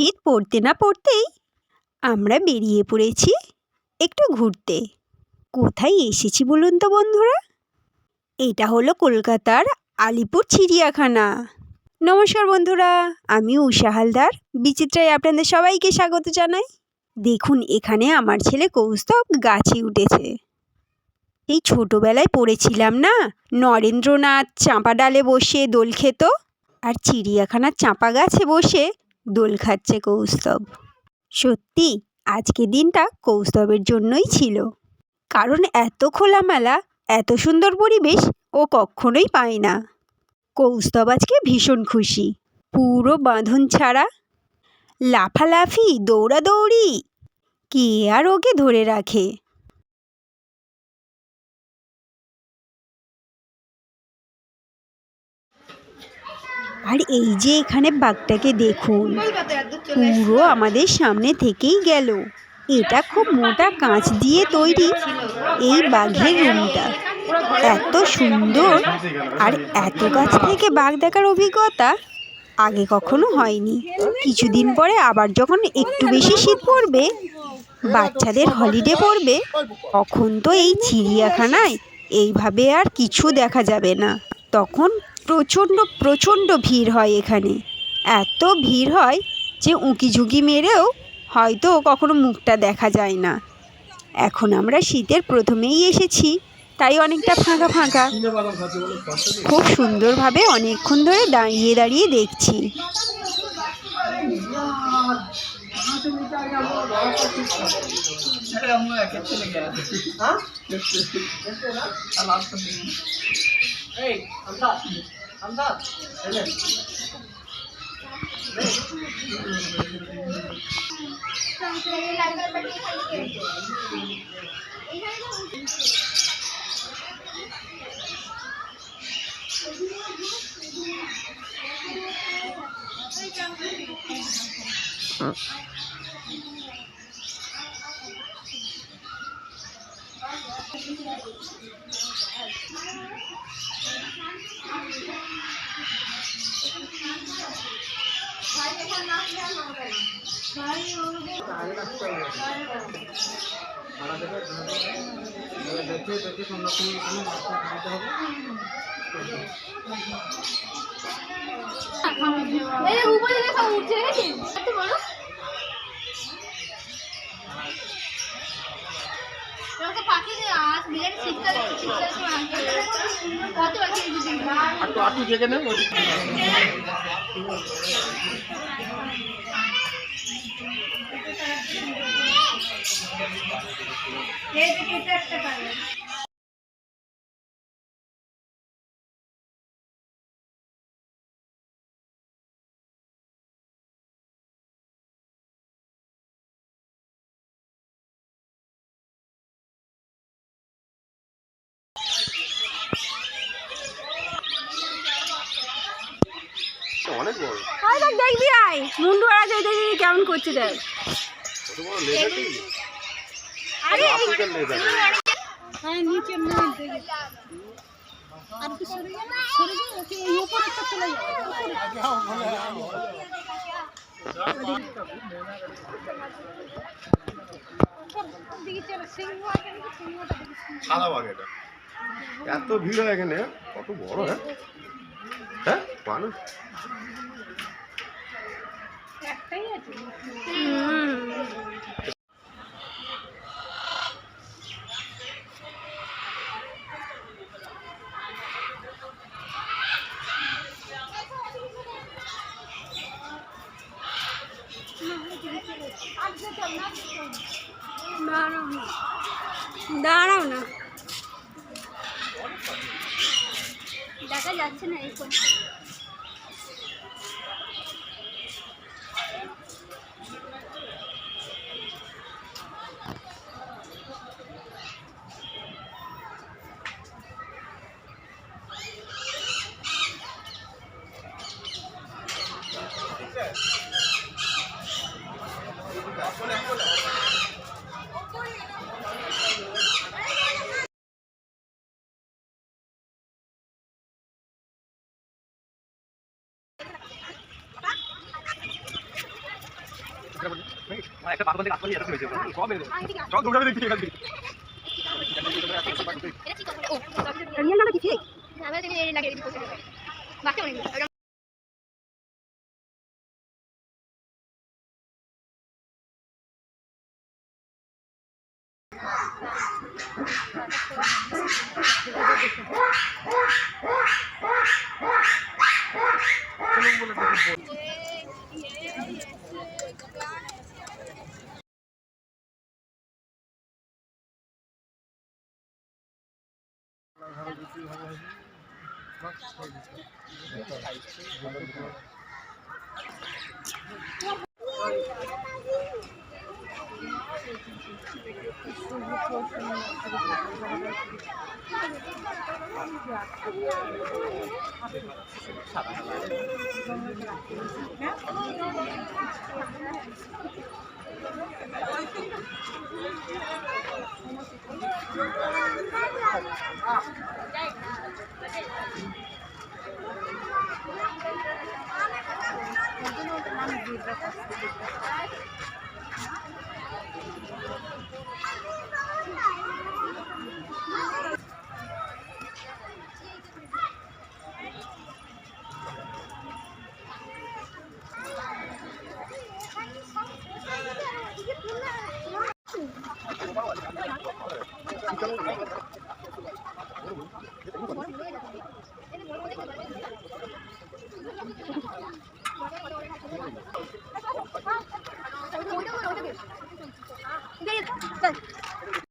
শীত পড়তে না পড়তেই আমরা বেরিয়ে পড়েছি একটু ঘুরতে। কোথায় এসেছি বলুন তো বন্ধুরা? এটা হলো কলকাতার আলিপুর চিড়িয়াখানা। নমস্কার বন্ধুরা, আমি উষা হালদার বিচিত্রায় আপনাদের সবাইকে স্বাগত জানাই। দেখুন, এখানে আমার ছেলে কৌস্তব গাছে উঠেছে। এই ছোটোবেলায় পড়েছিলাম না, নরেন্দ্রনাথ চাঁপা ডালে বসে দোল খেত, আর চিড়িয়াখানার চাঁপা গাছে বসে দোল খাচ্ছে কৌস্তব। সত্যি আজকে দিনটা কৌস্তবের জন্যই ছিল, কারণ এত খোলামেলা এত সুন্দর পরিবেশ ও কখনোই পায় না। কৌস্তব আজকে ভীষণ খুশি, পুরো বাঁধন ছাড়া, লাফালাফি দৌড়াদৌড়ি, কে আর ওকে ধরে রাখে। আর এই যে এখানে বাঘটাকে দেখুন, পুরো আমাদের সামনে থেকেই গেল। এটা খুব মোটা কাঁচ দিয়ে তৈরি এই বাঘের রুমটা, এত সুন্দর। আর এত কাছ থেকে বাঘ দেখার অভিজ্ঞতা আগে কখনো হয়নি। কিছুদিন পরে আবার যখন একটু বেশি শীত পড়বে, বাচ্চাদের হলিডে পড়বে, তখন তো এই চিড়িয়াখানায় এইভাবে আর কিছু দেখা যাবে না। তখন প্রচণ্ড প্রচণ্ড ভিড় হয় এখানে। এত ভিড় হয় যে উঁকি ঝুঁকি মেরেও হয়তো কখনো মুখটা দেখা যায় না। এখন আমরা শীতের প্রথমেই এসেছি, তাই অনেকটা ফাঁকা ফাঁকা। খুব সুন্দরভাবে অনেকক্ষণ ধরে দাঁড়িয়ে দাঁড়িয়ে দেখছি। অনেক বড়। দেখ, দেখবি আয় মুন্ডু আর দেখবি কেমন করছে দেখ। কত বড় লেজ আছে? আরে আফ্রিকান লেজ আছে। হ্যাঁ, নিচে না দেখে আর কি সরে গেল ওকে এই উপরে একটা চলে সাদা বাঘ এটা। এত ভিড় হয় এখানে, কত বড়। হ্যাঁ হ্যাঁ, মানুষ একটাই আছে। দাঁড়াও না, দেখা যাচ্ছে না এখন। একটা পাথর থেকে আসলে এরকম হয়েছে সব দৌড়াবে দেখি এখান থেকে রিয়েল না কি ফেক